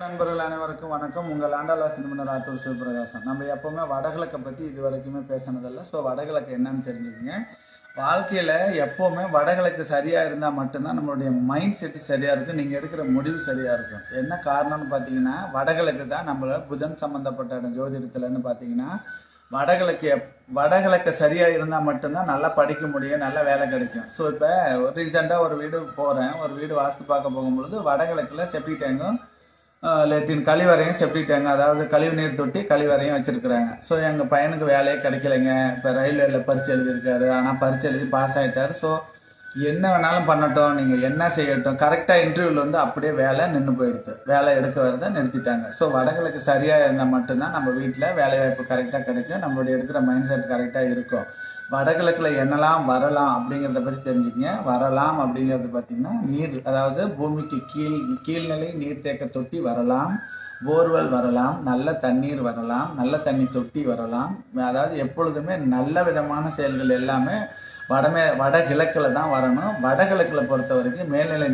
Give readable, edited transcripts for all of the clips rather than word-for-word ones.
நண்பர்கள் அனைவருக்கும் வணக்கம். உங்கள் ஆண்டாள் நிபுணர் ஆத்தூர் சிவபிரகாசன். நம்ம எப்போவுமே வடகிழக்கை பற்றி இது வரைக்குமே பேசினதில்லை. ஸோ வடகிழக்கு என்னன்னு தெரிஞ்சுக்கங்க. வாழ்க்கையில் எப்போவுமே வடகிழக்கு சரியாக இருந்தால் மட்டும்தான் நம்மளுடைய மைண்ட் செட்டு சரியாக இருக்கும், நீங்கள் எடுக்கிற முடிவு சரியாக இருக்கும். என்ன காரணம்னு பார்த்தீங்கன்னா, வடகிழக்கு தான் நம்மள புதன் சம்மந்தப்பட்ட இடம் ஜோதிடத்துலன்னு பார்த்தீங்கன்னா, வடகிழக்கு சரியாக இருந்தால் மட்டும்தான் நல்லா படிக்க முடியும், நல்ல வேலை கிடைக்கும். ஸோ இப்போ ரீசெண்டாக ஒரு வீடு போகிறேன், ஒரு வீடு வாஸ்து பார்க்க போகும்பொழுது வடகிழக்கில் செப்டி டேங்கும் லெட்டின் கழிவறையும் செப்டி டேங்க், அதாவது கழிவு நீர் தொட்டி கழிவறையும் வச்சுருக்குறாங்க. ஸோ எங்கள் பையனுக்கு வேலையே கிடைக்கலைங்க. இப்போ ரயில்வேல பரீட்சை எழுதியிருக்காரு, ஆனால் பரீட்சை எழுதி பாஸ் ஆகிட்டார். ஸோ என்ன வேணாலும் பண்ணட்டும், நீங்கள் என்ன செய்யட்டும், கரெக்டாக இன்டர்வியூவில் வந்து அப்படியே வேலை நின்று போயிடுது, வேலை எடுக்க வரதை நிறுத்திட்டாங்க. ஸோ வடகிழக்கு சரியாக இருந்தால் மட்டும்தான் நம்ம வீட்டில் வேலைவாய்ப்பு கரெக்டாக கிடைக்கும், நம்மளுடைய எடுக்கிற மைண்ட் செட் கரெக்டாக இருக்கும். வடகிழக்கில் என்னெல்லாம் வரலாம் அப்படிங்கிறத பற்றி தெரிஞ்சுக்கங்க. வரலாம் அப்படிங்கிறது பார்த்திங்கன்னா, நீர், அதாவது பூமிக்கு கீழ்நிலை நீர்த்தேக்க தொட்டி வரலாம், போர்வெல் வரலாம், நல்ல தண்ணீர் வரலாம், நல்ல தண்ணி தொட்டி வரலாம். அதாவது எப்பொழுதுமே நல்ல விதமான செயல்கள் எல்லாமே வடகிழக்கில் தான் வரணும். வடகிழக்கில் பொறுத்த வரைக்கும் மேல்நிலை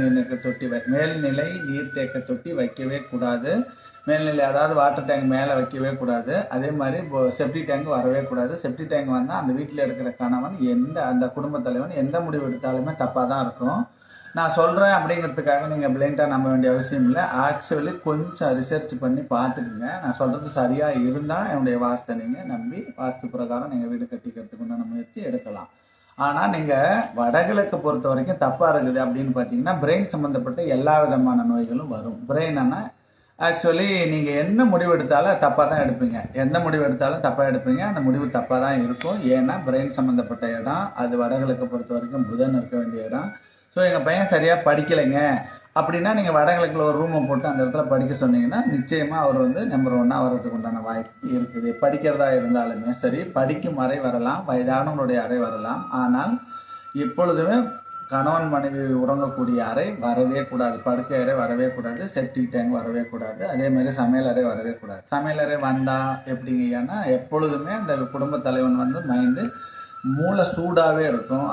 நீர்த்தேக்க தொட்டி வைக்கவே கூடாது. மேல்நிலை, அதாவது வாட்டர் டேங்க் மேலே வைக்கவே கூடாது. அதே மாதிரி செப்டி டேங்க் வரவே கூடாது. செப்டி டேங்க் வந்தால் அந்த வீட்டில் எடுக்கிற கணவன் அந்த குடும்பத் தலைவன் எந்த முடிவு எடுத்தாலுமே தப்பாக தான் இருக்கும். நான் சொல்கிறேன் அப்படிங்கிறதுக்காக நீங்கள் பிளைண்டாக நம்ப வேண்டிய அவசியம் இல்லை. ஆக்சுவலி கொஞ்சம் ரிசர்ச் பண்ணி பார்த்துக்குங்க. நான் சொல்கிறது சரியாக இருந்தால் என்னுடைய வாஸ்தை நீங்கள் நம்பி வாஸ்து பிரகாரம் நீங்கள் வீடு கட்டிக்கிறதுக்கு உண்டான முயற்சி எடுக்கலாம். ஆனால் நீங்கள் வடகிழக்கு பொறுத்த வரைக்கும் தப்பாக இருக்குது அப்படின்னு பார்த்தீங்கன்னா, பிரெயின் சம்மந்தப்பட்ட எல்லா விதமான நோய்களும் வரும். பிரெயின்னா ஆக்சுவலி நீங்கள் என்ன முடிவு எடுத்தாலும் தப்பாக தான் எடுப்பீங்க. எந்த முடிவு எடுத்தாலும் தப்பாக எடுப்பீங்க, அந்த முடிவு தப்பாக தான் இருக்கும். ஏன்னா பிரெயின் சம்மந்தப்பட்ட இடம் அது வடகிழக்கை பொறுத்த வரைக்கும் புதன் இருக்க வேண்டிய இடம். ஸோ எங்கள் பையன் சரியாக படிக்கலைங்க அப்படின்னா, நீங்கள் வடகிழக்கில் ஒரு ரூமை போட்டு அந்த இடத்துல படிக்க சொன்னீங்கன்னா, நிச்சயமாக அவர் வந்து நம்பர் 1 வரதுக்கு உண்டான வாய்ப்பு இருக்குது. படிக்கிறதா இருந்தாலுமே சரி, படிக்கும் அறை வரலாம், வயதானவங்களுடைய அறை வரலாம். ஆனால் எப்பொழுதுமே கணவன் மனைவி உறங்கக்கூடிய அறை வரவே கூடாது, படுக்கை அறை வரவே கூடாது, செப்டிக் டேங்க் வரவே கூடாது, அதே மாதிரி சமையல் அறை வரவே கூடாது. சமையல் அறை வந்தால் எப்படிங்கன்னா, எப்பொழுதுமே அந்த குடும்ப தலைவன் வந்து மைண்டு மூளை சூடாகவே இருக்கும்.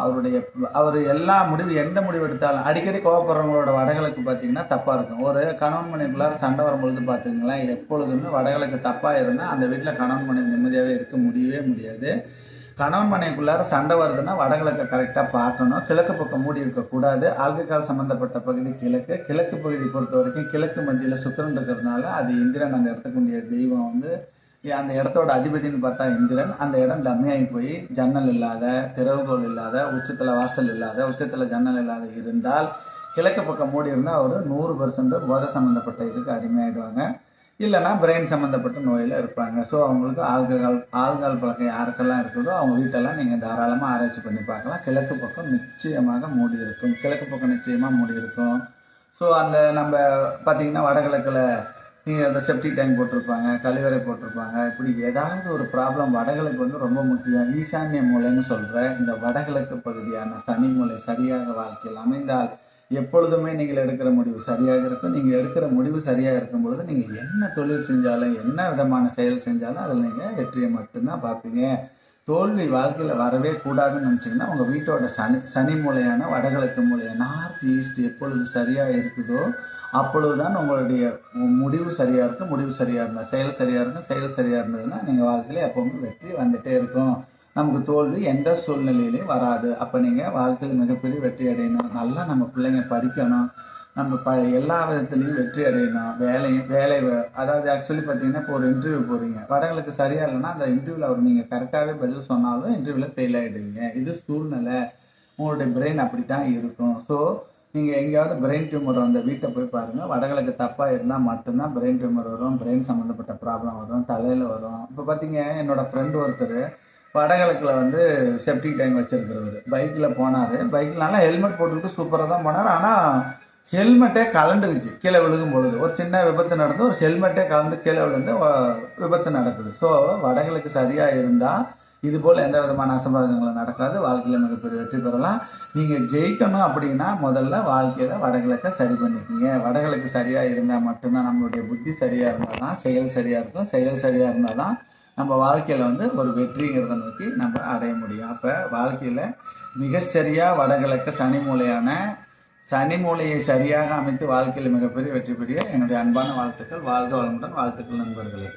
அவர் எல்லா எந்த முடிவு எடுத்தாலும் அடிக்கடி கோவப்படுறவங்களோட வடகிழக்கு பார்த்தீங்கன்னா தப்பாக இருக்கும். ஒரு கணவன் மனைவிக்குள்ளார சண்டை வரும்பொழுது பார்த்தீங்களேன், எப்பொழுதுமே வடகிழக்கு தப்பாக இருந்தால் அந்த வீட்டில் கணவன் மனைவி நிம்மதியாகவே இருக்க முடியவே முடியாது. கணவன் மனைவிக்குள்ளார சண்டை வருதுன்னா வடகிழக்கை கரெக்டாக பார்க்கணும். கிழக்கு பக்கம் மூடி இருக்கக்கூடாது. ஆல்கஹால் சம்மந்தப்பட்ட பகுதி கிழக்கு பகுதி பொறுத்த வரைக்கும் கிழக்கு மத்தியில் சுக்கிரன் இருக்கிறதுனால அது இந்திரன், அந்த இடத்துக்குரிய தெய்வம் வந்து அந்த இடத்தோட அதிபதினு பார்த்தா இந்திரன். அந்த இடம் டம்மியாகி போய் ஜன்னல் இல்லாத, திறவுகோல் இல்லாத, உச்சத்தில் வாசல் இல்லாத, உச்சத்தில் ஜன்னல் இல்லாத இருந்தால், கிழக்கு பக்கம் மூடி இருந்தால் அவர் 100% போதை சம்மந்தப்பட்ட இதுக்கு அடிமையாகிடுவாங்க. இல்லைனா பிரெயின் சம்மந்தப்பட்ட நோயில் இருப்பாங்க. ஸோ அவங்களுக்கு ஆல்கஹால் பழக்கம் யாருக்கெல்லாம் இருக்குதோ அவங்க வீட்டெல்லாம் நீங்கள் தாராளமாக ஆராய்ச்சி பண்ணி பார்க்கலாம். கிழக்கு பக்கம் நிச்சயமாக மூடி இருக்கும், கிழக்கு பக்கம் நிச்சயமாக மூடி இருக்கும். ஸோ அந்த நம்ம பார்த்திங்கன்னா வடகிழக்கில் நீங்கள் அந்த செப்டி டேங்க் போட்டிருப்பாங்க, கழிவறை போட்டிருப்பாங்க. இப்படி ஏதாவது ஒரு ப்ராப்ளம் வடகிழக்கு வந்து ரொம்ப முக்கியம். ஈசான்ய மூலைன்னு சொல்கிற இந்த வடகிழக்கு பகுதியான சனி மூலை சரியாக வாழ்க்கையில் அமைந்தால் எப்பொழுதுமே நீங்கள் எடுக்கிற முடிவு சரியாக இருக்கும். நீங்கள் எடுக்கிற முடிவு சரியாக இருக்கும் பொழுது நீங்கள் என்ன தொழில் செஞ்சாலும், என்ன விதமான செயல் செஞ்சாலும் அதில் நீங்கள் வெற்றியை மட்டும்தான் பார்ப்பீங்க. தோல்வி வாழ்க்கையில் வரவே கூடாதுன்னு நினச்சிங்கன்னா, உங்கள் வீட்டோட சனி மூலையான வடகிழக்கு மூலையான நார்த் ஈஸ்ட் எப்பொழுது சரியாக இருக்குதோ அப்பொழுது தான் உங்களுடைய முடிவு சரியாக இருக்கும். முடிவு சரியாக இருந்தால் செயல் சரியாக இருக்கும், செயல் சரியாக இருந்ததுன்னா நீங்கள் வாழ்க்கையில் எப்போவுமே வெற்றி வந்துகிட்டே இருக்கும். நமக்கு தோல்வி எந்த சூழ்நிலையிலையும் வராது. அப்போ நீங்கள் வாழ்க்கையில் மிகப்பெரிய வெற்றி அடையணும். நல்லா நம்ம பிள்ளைங்க படிக்கணும், நம்ம எல்லா விதத்துலேயும் வெற்றி அடையணும். அதாவது ஆக்சுவலி பார்த்தீங்கன்னா, இப்போ ஒரு இன்டர்வியூ போகிறீங்க, வடகிழக்கு சரியாக இல்லைன்னா அந்த இன்டர்வியூவில் அவர் நீங்கள் கரெக்டாகவே பதில் சொன்னாலும் இன்டர்வியூவில் ஃபெயில் ஆகிடுவீங்க. இது சூழ்நிலை, உங்களுடைய பிரெயின் அப்படி தான் இருக்கும். ஸோ நீங்கள் எங்கேயாவது பிரெயின் டியூமர் வந்த வீட்டை போய் பாருங்கள். வடகிழக்கு தப்பாக இருந்தால் மட்டும்தான் பிரெயின் டியூமர் வரும், பிரெயின் சம்மந்தப்பட்ட ப்ராப்ளம் வரும், தலையில் வரும். இப்போ பார்த்தீங்க, என்னோடய ஃப்ரெண்டு ஒருத்தர் வடகிழக்கில் வந்து செப்டிக் டேங்க் வச்சுருக்கிறவர் பைக்கில் போனார். பைக்கில் நல்லா ஹெல்மெட் போட்டுக்கிட்டு சூப்பராக தான் போனார். ஆனால் ஹெல்மெட்டே கலண்டுக்குச்சு கீழே விழுகும் பொழுது. ஒரு சின்ன விபத்து நடந்து ஒரு ஹெல்மெட்டே கலந்து கீழே விழுந்து விபத்து நடக்குது. ஸோ வடகிழக்கு சரியாக இருந்தால் இதுபோல் எந்த விதமான அசம்பாவிதங்களும் நடக்காது. வாழ்க்கையில் மிகப்பெரிய வெற்றி பெறலாம். நீங்கள் ஜெயிக்கணும் அப்படின்னா முதல்ல வாழ்க்கையில் வடகிழக்கை சரி பண்ணிக்கோங்க. வடகிழக்கு சரியாக இருந்தால் மட்டும்தான் நம்மளுடைய புத்தி சரியாக இருந்தால் தான் செயல் சரியாக இருக்கும். செயல் சரியாக இருந்தால் தான் நம்ம வாழ்க்கையில் வந்து ஒரு வெற்றிங்கிறத நோக்கி நம்ம அடைய முடியும். அப்போ வாழ்க்கையில் மிக சரியாக வடகிழக்கு சனி மூலையான சனி மூலையை சரியாக அமைத்து வாழ்க்கையில் மிகப்பெரிய வெற்றி பெறிய என்னுடைய அன்பான வாழ்த்துக்கள். வாழ்க வளமுடன். வாழ்த்துக்கள் நண்பர்களே.